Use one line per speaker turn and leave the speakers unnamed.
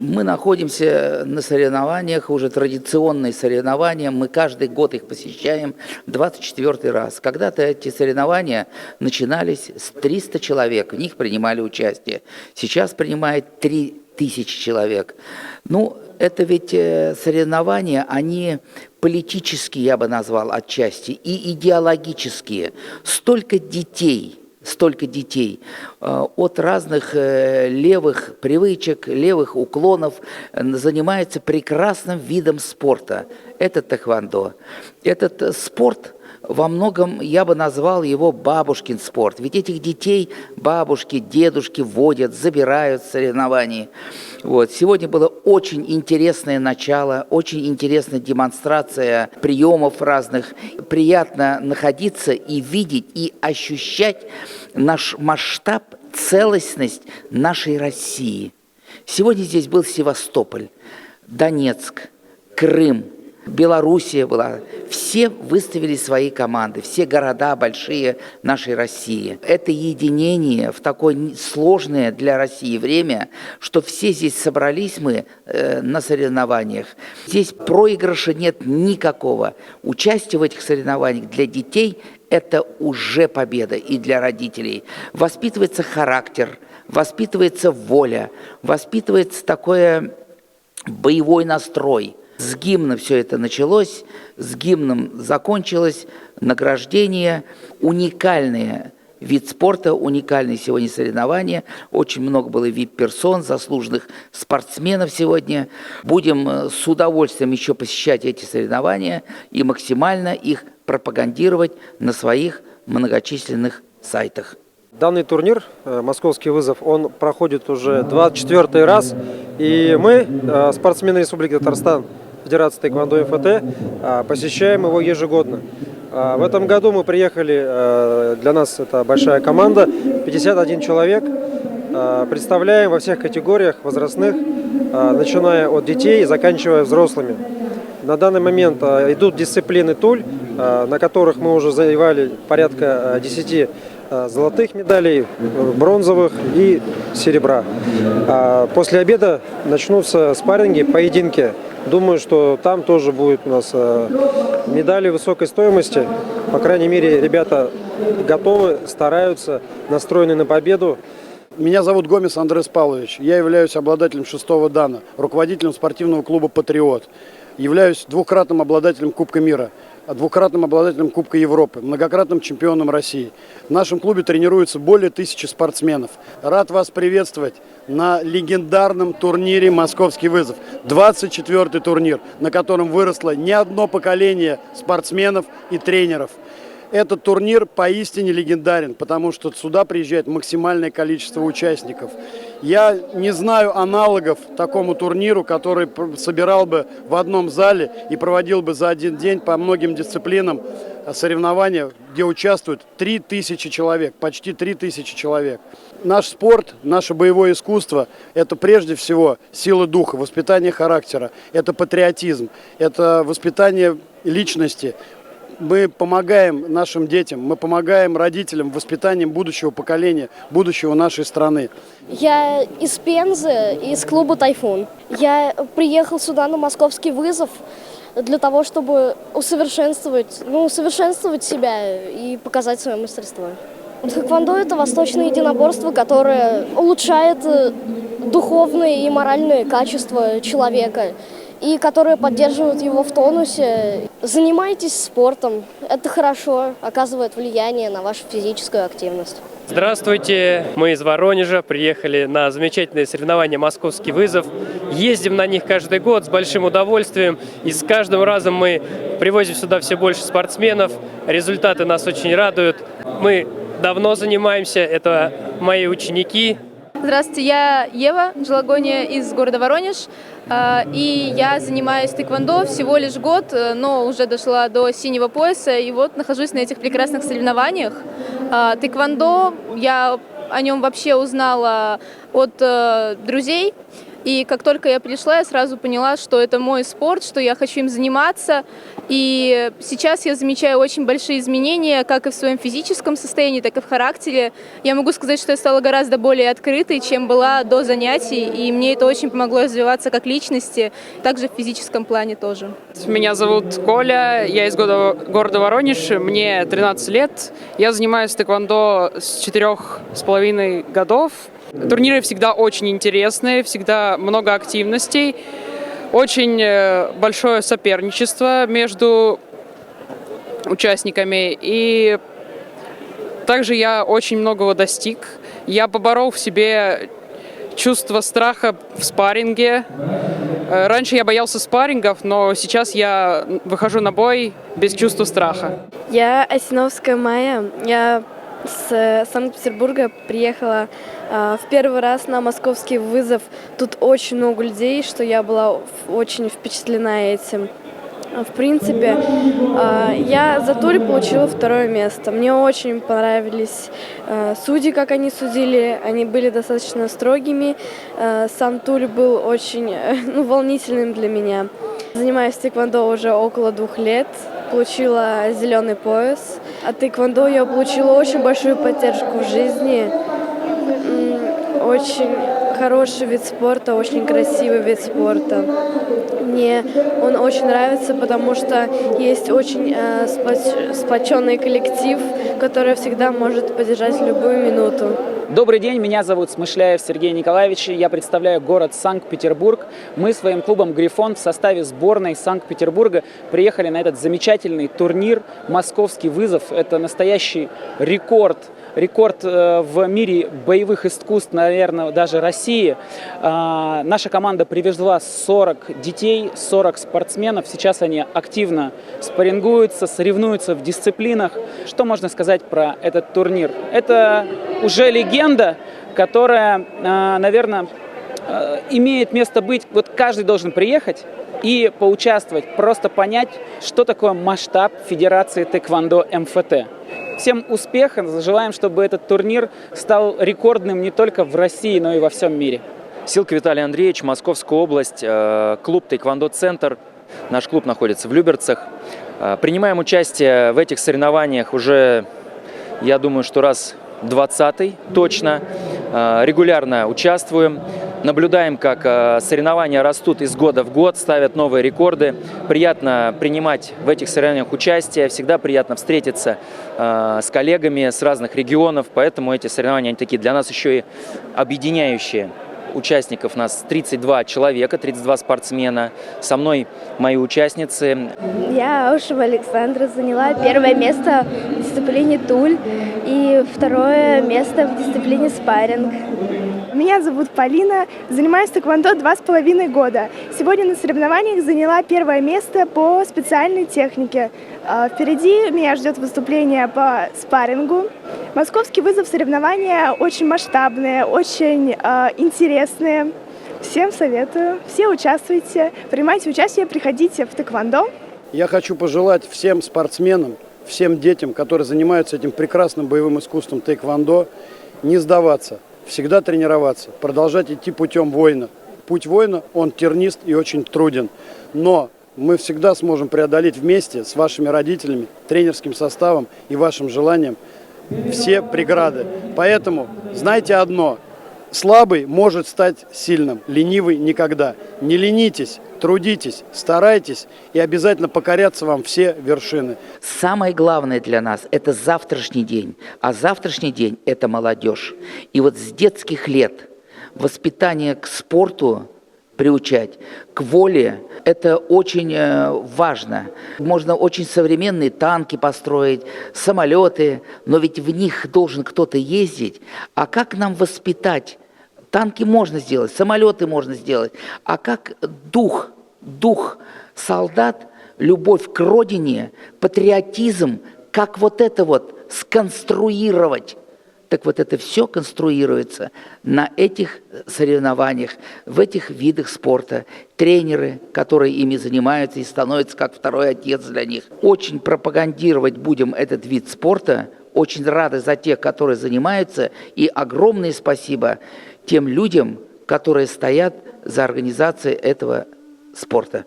Мы находимся на соревнованиях, уже традиционные соревнования. Мы каждый год их посещаем 24-й раз. Когда-то эти соревнования начинались с 300 человек, в них принимали участие. Сейчас принимает 3000 человек. Это ведь соревнования, они политические, я бы назвал, отчасти, и идеологические. Столько детей от разных левых привычек, левых уклонов занимается прекрасным видом спорта. Это тэквондо. Этот спорт во многом, я бы назвал его бабушкин спорт. Ведь этих детей бабушки, дедушки водят, забирают с соревнований. Сегодня было очень интересное начало, очень интересная демонстрация приемов разных. Приятно находиться и видеть, и ощущать наш масштаб, целостность нашей России. Сегодня здесь был Севастополь, Донецк, Крым, Белоруссия была. Все выставили свои команды, все города большие нашей России. Это единение в такое сложное для России время, что все здесь собрались мы на соревнованиях. Здесь проигрыша нет никакого. Участие в этих соревнованиях для детей – это уже победа, и для родителей. Воспитывается характер, воспитывается воля, воспитывается такой боевой настрой. С гимна все это началось, с гимном закончилось, награждение, уникальный вид спорта, уникальные сегодня соревнования. Очень много было вип-персон, заслуженных спортсменов сегодня. Будем с удовольствием еще посещать эти соревнования и максимально их пропагандировать на своих многочисленных сайтах.
Данный турнир «Московский вызов», он проходит уже 24-й раз. И мы, спортсмены Республики Татарстан, Федерация тэквондо МФТ, посещаем его ежегодно. В этом году мы приехали, для нас это большая команда, 51 человек. Представляем во всех категориях возрастных, начиная от детей и заканчивая взрослыми. На данный момент идут дисциплины туль, на которых мы уже завоевали порядка 10 золотых медалей, бронзовых и серебра. После обеда начнутся спарринги, поединки. Думаю, что там тоже будет у нас медали высокой стоимости. По крайней мере, ребята готовы, стараются, настроены на победу.
Меня зовут Гомес Андрес Павлович. Я являюсь обладателем 6-го дана, руководителем спортивного клуба «Патриот». Являюсь двукратным обладателем Кубка мира, двукратным обладателем Кубка Европы, многократным чемпионом России. В нашем клубе тренируется более 1000 спортсменов. Рад вас приветствовать на легендарном турнире «Московский вызов». 24-й турнир, на котором выросло не одно поколение спортсменов и тренеров. Этот турнир поистине легендарен, потому что сюда приезжает максимальное количество участников. Я не знаю аналогов такому турниру, который собирал бы в одном зале и проводил бы за один день по многим дисциплинам соревнования, где участвуют 3000 человек, почти 3000 человек. Наш спорт, наше боевое искусство – это прежде всего сила духа, воспитание характера, это патриотизм, это воспитание личности. Мы помогаем нашим детям, мы помогаем родителям в воспитании будущего поколения, будущего нашей страны.
Я из Пензы, из клуба «Тайфун». Я приехал сюда на «Московский вызов» для того, чтобы усовершенствовать себя и показать свое мастерство. Тэквондо – это восточное единоборство, которое улучшает духовные и моральные качества человека и которые поддерживают его в тонусе. Занимайтесь спортом, это хорошо, оказывает влияние на вашу физическую активность.
Здравствуйте, мы из Воронежа, приехали на замечательные соревнования «Московский вызов». Ездим на них каждый год с большим удовольствием, и с каждым разом мы привозим сюда все больше спортсменов, результаты нас очень радуют. Мы давно занимаемся, это мои ученики.
Здравствуйте, я Ева Желагония из города Воронеж, и я занимаюсь тэквондо всего лишь год, но уже дошла до синего пояса, и вот нахожусь на этих прекрасных соревнованиях. Тэквондо, я о нем вообще узнала от друзей, И как только я пришла, я сразу поняла, что это мой спорт, что я хочу им заниматься. И сейчас я замечаю очень большие изменения, как и в своем физическом состоянии, так и в характере. Я могу сказать, что я стала гораздо более открытой, чем была до занятий, и мне это очень помогло развиваться как личности, также в физическом плане тоже.
Меня зовут Коля, я из города Воронеж, мне 13 лет. Я занимаюсь тэквондо с 4,5 годов. Турниры всегда очень интересные, всегда много активностей, очень большое соперничество между участниками. И также я очень многого достиг. Я поборол в себе чувство страха в спарринге. Раньше я боялся спаррингов, но сейчас я выхожу на бой без чувства страха.
Я Осиновская Майя. Я с Санкт-Петербурга приехала в первый раз на московский вызов. Тут очень много людей, что я была очень впечатлена этим. В принципе, я за тур получила 2 место. Мне очень понравились судьи, как они судили. Они были достаточно строгими. Сам тур был очень волнительным для меня. Занимаюсь тэквондо уже около 2 лет. Получила зеленый пояс. От тэквондо я получила очень большую поддержку в жизни. Очень хороший вид спорта, очень красивый вид спорта. Мне он очень нравится, потому что есть очень сплоченный коллектив, который всегда может поддержать в любую минуту.
Добрый день, меня зовут Смышляев Сергей Николаевич, я представляю город Санкт-Петербург. Мы своим клубом «Грифон» в составе сборной Санкт-Петербурга приехали на этот замечательный турнир «Московский вызов». Это настоящий рекорд в мире боевых искусств, наверное, даже России. Наша команда привезла 40 детей, 40 спортсменов. Сейчас они активно спаррингуются, соревнуются в дисциплинах. Что можно сказать про этот турнир? Это уже легенда, которая, наверное, имеет место быть. Вот каждый должен приехать и поучаствовать, просто понять, что такое масштаб Федерации тэквондо МФТ. Всем успехов, желаем, чтобы этот турнир стал рекордным не только в России, но и во всем мире.
Силка Виталий Андреевич, Московская область, клуб «Тэквондо-центр». Наш клуб находится в Люберцах. Принимаем участие в этих соревнованиях уже, я думаю, что раз 20-й точно. Регулярно участвуем. Наблюдаем, как соревнования растут из года в год, ставят новые рекорды. Приятно принимать в этих соревнованиях участие. Всегда приятно встретиться с коллегами с разных регионов. Поэтому эти соревнования они такие для нас еще и объединяющие. Участников у нас 32 человека, 32 спортсмена. Со мной мои участницы.
Я Аушева Александра, заняла 1 место в дисциплине туль и 2 место в дисциплине спарринг.
Меня зовут Полина, занимаюсь тэквондо 2,5 года. Сегодня на соревнованиях заняла 1 место по специальной технике. Впереди меня ждет выступление по спаррингу. Московский вызов соревнования очень масштабные, очень интересные. Всем советую, все участвуйте, принимайте участие, приходите в тэквондо.
Я хочу пожелать всем спортсменам, всем детям, которые занимаются этим прекрасным боевым искусством тэквондо, не сдаваться. Всегда тренироваться, продолжать идти путем воина. Путь воина, он тернист и очень труден. Но мы всегда сможем преодолеть вместе с вашими родителями, тренерским составом и вашим желанием все преграды. Поэтому знайте одно. Слабый может стать сильным, ленивый никогда. Не ленитесь, трудитесь, старайтесь и обязательно покорятся вам все вершины.
Самое главное для нас – это завтрашний день. А завтрашний день – это молодежь. И вот с детских лет воспитание к спорту приучать, к воле – это очень важно. Можно очень современные танки построить, самолеты, но ведь в них должен кто-то ездить. А как нам воспитать? Танки можно сделать, самолеты можно сделать. А как дух солдат, любовь к родине, патриотизм, как вот это вот сконструировать? Так вот это все конструируется на этих соревнованиях, в этих видах спорта. Тренеры, которые ими занимаются и становятся как второй отец для них. Очень пропагандировать будем этот вид спорта. Очень рады за тех, которые занимаются. И огромное спасибо тем людям, которые стоят за организацией этого спорта.